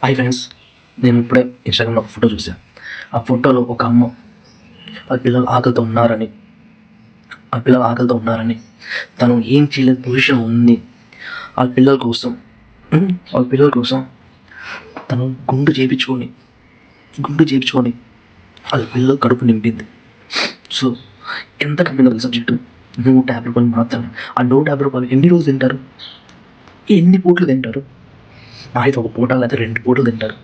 Hi friends, నేను ఇప్పుడే ఇన్స్టాగ్రామ్లో ఒక ఫోటో చూసాను. ఆ ఫోటోలో ఒక అమ్మ వాళ్ళ పిల్లలు ఆకలితో ఉన్నారని తను ఏం చేయలేని పొజిషన్ ఉంది. వాళ్ళ పిల్లల కోసం తను గుండు చేయించుకొని వాళ్ళ పిల్లలు కడుపు నింపింది. సో ఎంత కమ్మిందో తెలుసా సబ్జెక్టు. ₹150 మాత్రమే. ఆ ₹150 ఎన్ని రోజులు తింటారు, ఎన్ని పూటలు తింటారు? అయితే ఒక పూట లేదా 2 పూటలు తింటారు.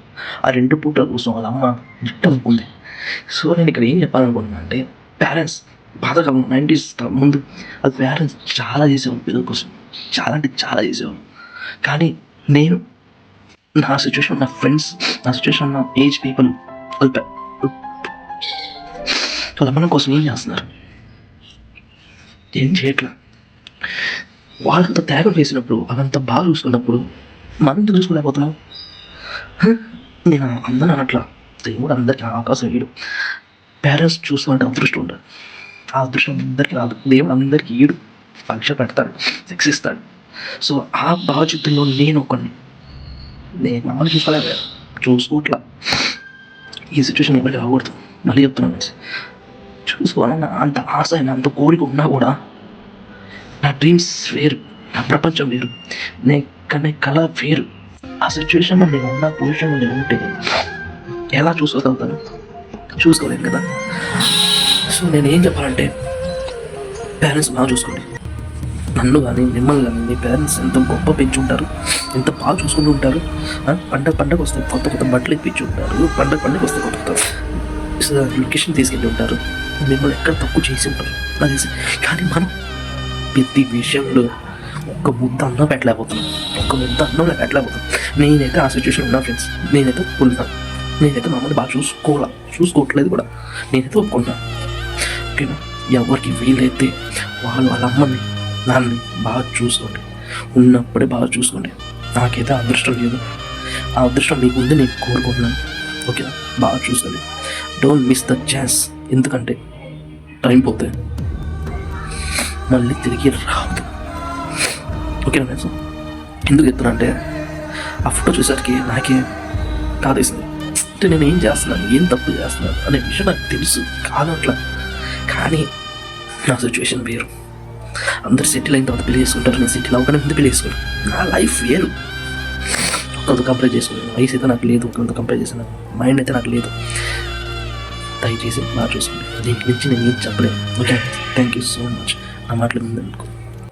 ఆ 2 పూటల కోసం వాళ్ళ అమ్మ జుట్టనుకుంది. సో నేను ఇక్కడ ఏం చెప్పాలనుకుంటున్నా అంటే, పేరెంట్స్ పాతకాలం 90s ముందు అది పేరెంట్స్ చాలా చేసేవాళ్ళు పిల్లల కోసం, చాలా అంటే చాలా చేసేవాళ్ళు. కానీ నేను నా సిచ్యువేషన్, నా ఫ్రెండ్స్, నా సిచ్యువేషన్, నా ఏజ్ పీపుల్ వాళ్ళ అమ్మ కోసం ఏం చేస్తున్నారు? ఏం చేయట్లా. వాళ్ళంత త్యాగం చేసినప్పుడు, అవంత బాగా చూసుకున్నప్పుడు మనం ఎందుకు చూసుకోలేకపోతున్నాం? నేను అందరూ అనట్లా, దేవుడు అందరికీ అవకాశం ఇయ్యడు. పేరెంట్స్ చూసుకోవాలంటే అదృష్టం ఉండాలి. ఆ అదృష్టం అందరికీ రాదు. దేవుడు అందరికీ ఈడు, పరీక్ష పెడతాడు, శిక్షిస్తాడు. సో ఆ బాధ్యతల్లో నేను ఒకడిని. నేను మమ్మల్ని చూసుకోవట్లా. ఈ సిచ్యువేషన్ ఎవరికి రాకూడదు. మళ్ళీ చెప్తున్నాను, చూసుకోవాలన్న అంత ఆశ అయినా అంత కోరిక ఉన్నా కూడా నా డ్రీమ్స్ వేరు, నా ప్రపంచం వేరు, నేను కళ వేరు. ఆ సిచ్యువేషన్లో నేను ఉన్న పొజిషన్లో నేను ఉంటే ఎలా చూసుకోగలుగుతాను? చూసుకోలేను కదా. సో నేను ఏం చెప్పాలంటే, పేరెంట్స్ బాగా చూసుకోండి. నన్ను కానీ మిమ్మల్ని కానీ మీ పేరెంట్స్ ఎంత గొప్ప పెంచి ఉంటారు, ఎంత బాగా చూసుకుంటూ ఉంటారు. పండగ వస్తే కొత్త కొత్త బట్టలు ఇప్పించి ఉంటారు. పండగ వస్తే కొత్త కొత్త లొకేషన్ తీసుకెళ్ళి ఉంటారు. మిమ్మల్ని ఎక్కడ తక్కువ చేసి ఉంటారు నాకు తెలిసి. కానీ మనం ప్రతి విషయంలో ఒక్క ముద్ద అన్నం పెట్టలేకపోతున్నాం. నేనైతే ఆ సిచ్యువేషన్ ఉన్నా ఫ్రెండ్స్. నేనైతే ఒప్పుకున్నాను. నేనైతే మమ్మల్ని బాగా చూసుకోవట్లేదు కూడా. నేనైతే ఒప్పుకున్నాను. ఓకేనా? ఎవరికి వీలైతే వాళ్ళ అమ్మని నాన్నని బాగా చూసుకోండి. ఉన్నప్పుడే బాగా చూసుకోండి. నాకైతే అదృష్టం లేదు. ఆ అదృష్టం మీకు ఉంది, నేను కోరుకుంటున్నాను. ఓకేనా? బాగా చూసుకోండి. Don't miss the chance. ఎందుకంటే టైం పోతే మళ్ళీ తిరిగి రావద్దు. ఓకేనా ఫ్రెండ్స్? ఎందుకు చెప్తున్నా అంటే, ఆ ఫోటో చూసరికి నాకే కాదేసింది. అంటే నేను ఏం చేస్తున్నాను, ఏం తప్పు చేస్తున్నాను అనే విషయం నాకు తెలుసు కాదట్లా. కానీ నా సిచ్యువేషన్ వేరు. అందరు సెటిల్ అయిన తర్వాత పెళ్లి చేసుకుంటారు. నేను సెటిల్ అవ్వగానే ముందు పెళ్లి చేసుకున్నాను. నా లైఫ్ వేరు. ఒకరితో కంపేర్ చేసుకున్నాను. వయసు అయితే నాకు లేదు, ఒకరితో కంపేర్ చేశాను. మైండ్ అయితే నాకు లేదు. దయచేసి బాగా చూసుకోండి. దీనికి మించి నేను ఏం చెప్పలేను. Okay, thank you so much. నా మాటలు ముందు